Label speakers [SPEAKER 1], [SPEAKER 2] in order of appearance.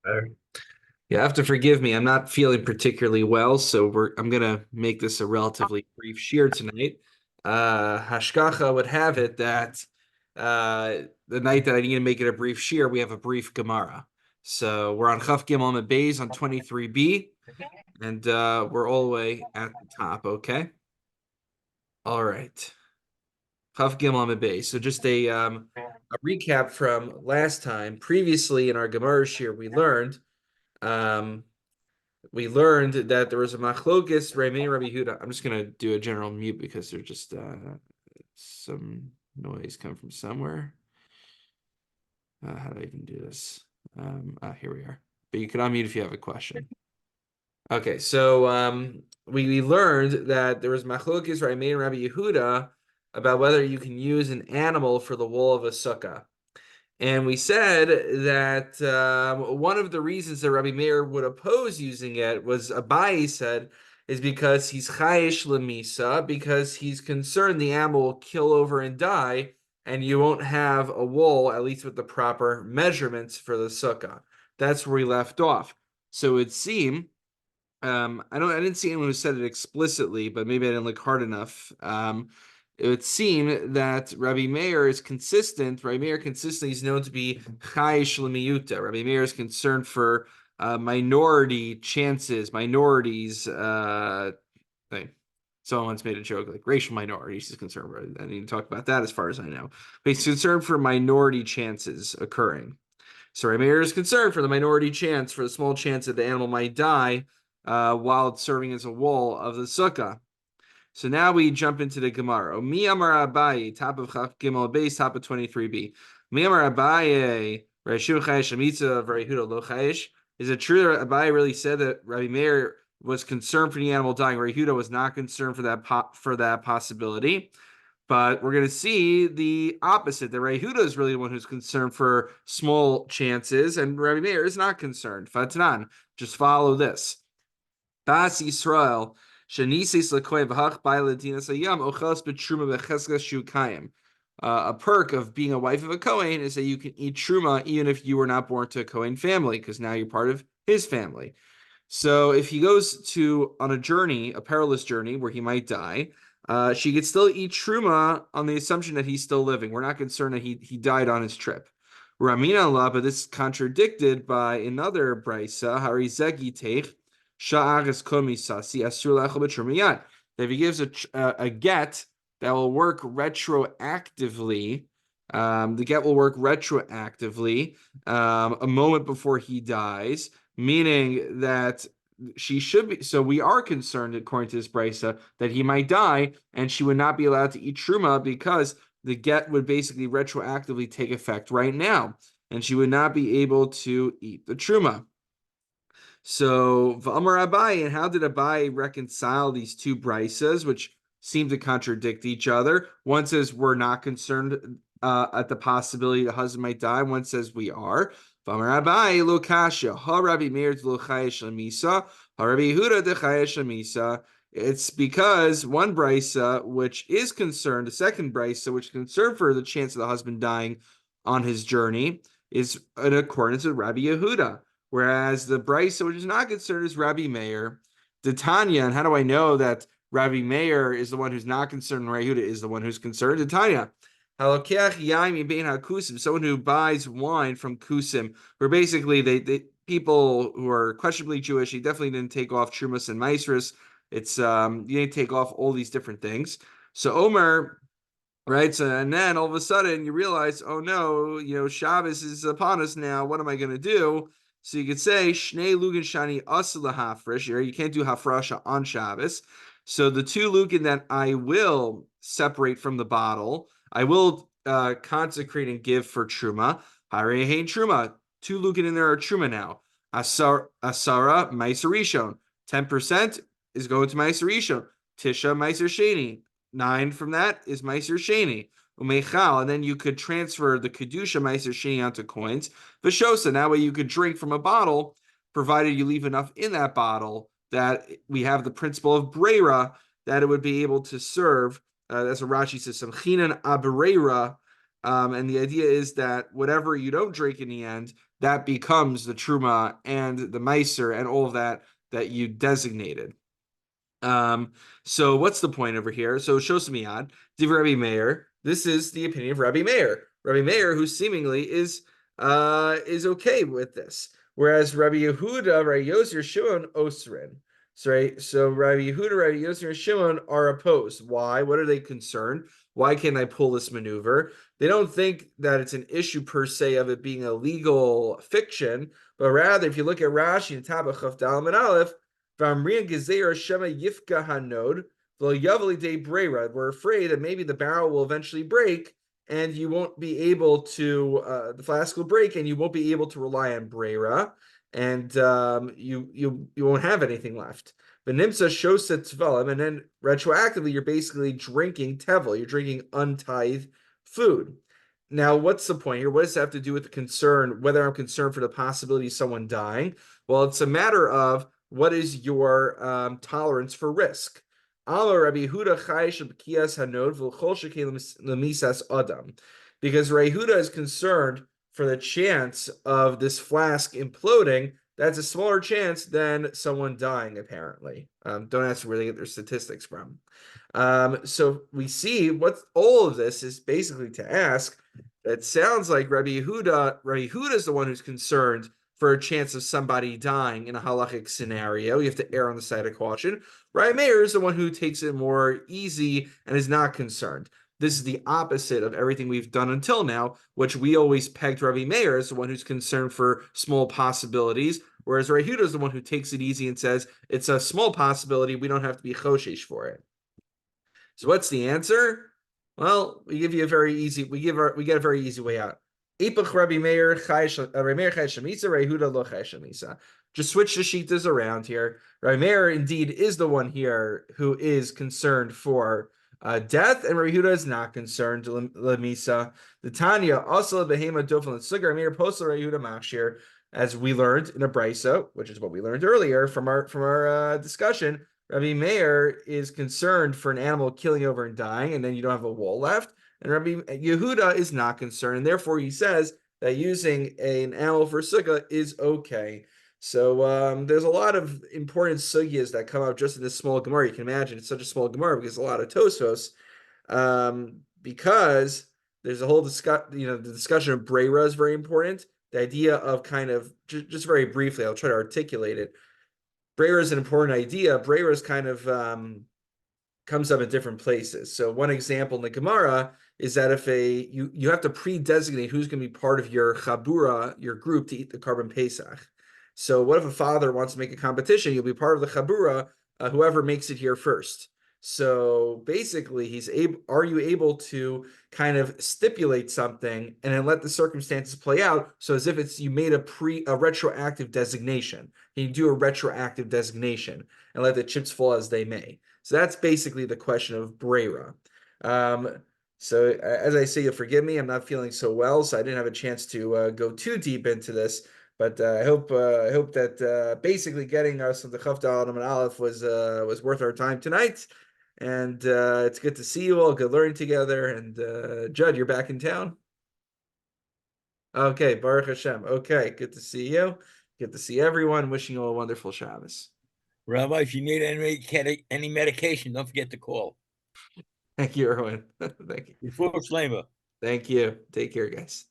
[SPEAKER 1] Uh, You have to forgive me. I'm not feeling particularly well, so I'm gonna make this a relatively brief shir tonight. Hashkacha would have it that the night that I need to make it a brief shir, we have a brief Gemara. So we're on Chaf Gimel and Beis on 23b, and we're all the way at the top. Okay. All right. Chaf Gimel and Beis. So just a recap from last time. Previously in our Gemara shir, um, we learned that there was a machlokes Rabbi Rabbi Huda. I'm just gonna do a general mute because there's just some noise coming from somewhere. How do I even do this? Here we are. But you can unmute if you have a question. Okay, so we learned that there was machlokes Rabbi and Rabbi Yehuda about whether you can use an animal for the wool of a sukkah. And we said that one of the reasons that Rabbi Meir would oppose using it was Abai said is because he's chayish lemisa, because he's concerned the animal will kill over and die, and you won't have a wool, at least with the proper measurements for the sukkah. That's where we left off. So it seemed I didn't see anyone who said it explicitly, but maybe I didn't look hard enough. It would seem that Rabbi Meir is consistent. Rabbi Meir consistently is known to be Chai Shlemiyuta. Rabbi Meir is concerned for minority chances, minorities. Thing. Someone once made a joke like racial minorities is concerned. I didn't talk about that as far as I know. But he's concerned for minority chances occurring. So Rabbi Meir is concerned for the minority chance, for the small chance that the animal might die while it's serving as a wall of the sukkah. So now we jump into the Gemara. Mi Amar Abaye, top of Chaf Gimel base, top of 23b. Mi Amar Abaye, Rashu Chayesh Amitza, Very Huda Lo Chayesh. Is it true that Abaye really said that Rabbi Meir was concerned for the animal dying? Rabbi Huda was not concerned for that possibility. But we're going to see the opposite. That Rabbi Huda is really the one who's concerned for small chances, and Rabbi Meir is not concerned. Fatnan, just follow this. Das Yisrael, a perk of being a wife of a Kohen is that you can eat truma even if you were not born to a Kohen family, because now you're part of his family. So if he goes on a journey, a perilous journey where he might die, she could still eat truma on the assumption that he's still living. We're not concerned that he died on his trip. Ramina Allah, but this is contradicted by another brisa, Harizegi Teich, Sha'aris Komisasi, Asur Lechel B'Trumiyat. That if he gives a get that will work retroactively, the get will work retroactively a moment before he dies, meaning that she should be. So we are concerned, according to this brisa, that he might die, and she would not be allowed to eat truma because the get would basically retroactively take effect right now, and she would not be able to eat the truma. So V'amar Abai, and how did Abai reconcile these two brisas, which seem to contradict each other? One says we're not concerned at the possibility the husband might die. One says we are. V'amar Abai lo kasha ha Rabbi Meir lo chayesh lemisa ha Rabbi Yehuda de chayesh lemisa. It's because one brisa, which is concerned, the second brisa, which is concerned for the chance of the husband dying on his journey, is in accordance with Rabbi Yehuda. Whereas the brisa, which is not concerned, is Rabbi Meir. The Tanya, and how do I know that Rabbi Meir is the one who's not concerned and Rabbi Yehuda is the one who's concerned? The Tanya. Someone who buys wine from Kusim, where basically they people who are questionably Jewish, he definitely didn't take off Trumas and Maasros. It's you didn't take off all these different things. So Omer, right? So and then all of a sudden you realize, oh no, Shabbos is upon us now. What am I going to do? So you could say Shnei Lugan Shani Asla Hafresh. You can't do Hafrasha on Shabbos. So the two Lugan that I will separate from the bottle, I will consecrate and give for Truma. Hare Hein Truma. Two Lugan in there are Truma now. Asara Meiser Rishon. 10% is going to Meiser Rishon. Tisha Meiser Sheni. 9 from that is Meiser Sheni. Umechal, and then you could transfer the Kedusha Meiser Sheni onto coins. Vishosa, that way you could drink from a bottle, provided you leave enough in that bottle that we have the principle of Breira, that it would be able to serve, as a Rashi says, some Chinan Abreira, And the idea is that whatever you don't drink in the end, that becomes the truma and the meiser and all of that you designated. Um, so what's the point over here? So Shosamiyad, Div Rabbi Meir. This is the opinion of Rabbi Meir. Rabbi Meir, who seemingly is okay with this, whereas Rabbi Yehuda, Rabbi Yosir, Shimon, Osrin. So, right, so Rabbi Yehuda, Rabbi Yosir, and Shimon are opposed. Why? What are they concerned? Why can't I pull this maneuver? They don't think that it's an issue per se of it being a legal fiction, but rather, if you look at Rashi and Tabach of Dalam and Aleph, we're afraid that maybe the barrel will eventually break and you won't be able to, the flask will break and you won't be able to rely on brera, and you won't have anything left. But nimsa shosa tvalim, and then retroactively you're basically drinking tevel, you're drinking untithed food. Now, what's the point here? What does that have to do with the concern, whether I'm concerned for the possibility of someone dying? Well, it's a matter of what is your tolerance for risk. Because Rabbi Yehuda is concerned for the chance of this flask imploding. That's a smaller chance than someone dying, apparently. Don't ask where they get their statistics from. So we see what all of this is basically to ask. It sounds like Rabbi Yehuda is the one who's concerned for a chance of somebody dying in a halachic scenario. You have to err on the side of caution. Rabbi Meir is the one who takes it more easy and is not concerned. This is the opposite of everything we've done until now, which we always pegged Rabbi Meir as the one who's concerned for small possibilities, whereas Rabbi Yehuda is the one who takes it easy and says it's a small possibility. We don't have to be choshesh for it. So what's the answer? Well, we give you a very easy. We get a very easy way out. Rabbi Meir Shamisa. Just switch the shitas around here. Rabbi Meir indeed is the one here who is concerned for death, and Rabbi Yehuda is not concerned. Lemisa. The Tanya also behema dofel and sugar. Meir postal Rabbi Yehuda machshir, as we learned in a brisa, which is what we learned earlier from our discussion. Rabbi Meir is concerned for an animal killing over and dying, and then you don't have a wool left. And Rabbi Yehuda is not concerned, and therefore he says that using an animal for sukkah is okay. So there's a lot of important sugyas that come up just in this small gemara. You can imagine it's such a small gemara because a lot of Tosfos, because there's a whole discussion. The discussion of brera is very important. The idea of kind of just very briefly, I'll try to articulate it. Brera is an important idea. Brera is kind of comes up in different places. So one example in the Gemara is that if you have to pre-designate who's going to be part of your chabura, your group, to eat the carbon pesach. So what if a father wants to make a competition? You'll be part of the chabura, whoever makes it here first. So basically, are you able to kind of stipulate something and then let the circumstances play out? So as if you made a retroactive designation. Can you do a retroactive designation and let the chips fall as they may? So that's basically the question of brera. So as I say, you'll forgive me. I'm not feeling so well, so I didn't have a chance to go too deep into this. But I hope that basically getting us on the Chaf Daled Amud Aleph was worth our time tonight. And it's good to see you all. Good learning together. And Judd, you're back in town? Okay, Baruch Hashem. Okay, good to see you. Good to see everyone. Wishing you all a wonderful Shabbos.
[SPEAKER 2] Rabbi, if you need any medication, don't forget to call.
[SPEAKER 1] Thank you, Erwin. Thank you.
[SPEAKER 2] Before Shlema.
[SPEAKER 1] Thank you. Take care, guys.